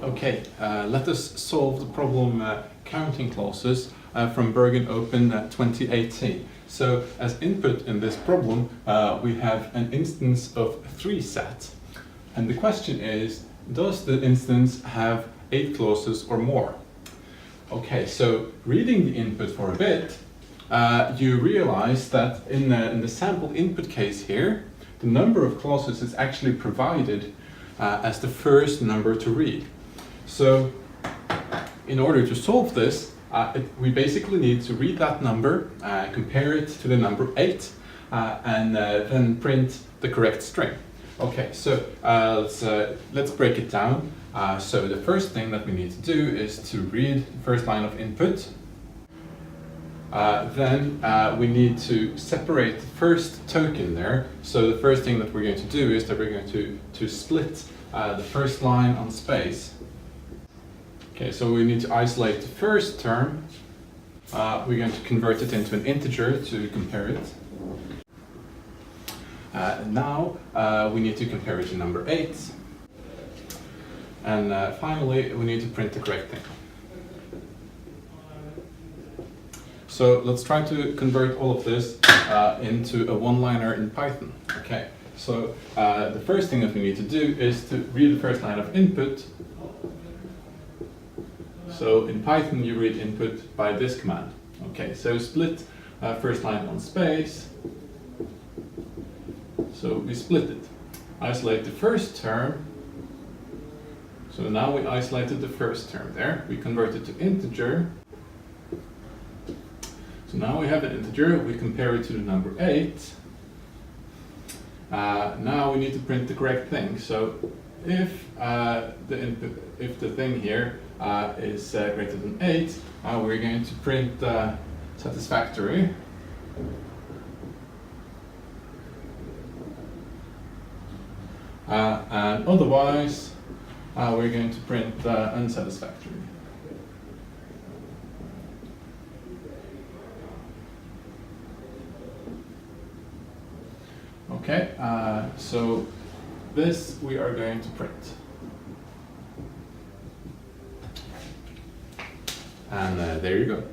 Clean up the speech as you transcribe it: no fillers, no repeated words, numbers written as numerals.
Okay, let us solve the problem counting clauses from Bergen Open 2018. So as input in this problem, we have an instance of 3 set. And the question is, does the instance have 8 clauses or more? Okay, so reading the input for a bit, you realize that in the sample input case here, the number of clauses is actually provided as the first number to read. So in order to solve this, we basically need to read that number, compare it to the number 8, and then print the correct string. Okay, so let's break it down. So the first thing that we need to do is to read the first line of input. Then we need to separate the first token there. So the first thing that we're going to do is that we're going to split the first line on space. Okay, so we need to isolate the first term. We're going to convert it into an integer to compare it. Now we need to compare it to number 8. And finally, we need to print the correct thing. So let's try to convert all of this into a one-liner in Python. Okay, so the first thing that we need to do is to read the first line of input. So in Python, you read input by this command. Okay, so split first line on space. So we split it. Isolate the first term. So now we isolated the first term there. We convert it to integer. So now we have an integer. We compare it to the number 8. Now we need to print the correct thing. So if the thing here is greater than 8, we're going to print satisfactory. And otherwise, we're going to print unsatisfactory. Okay, so this we are going to print. And there you go.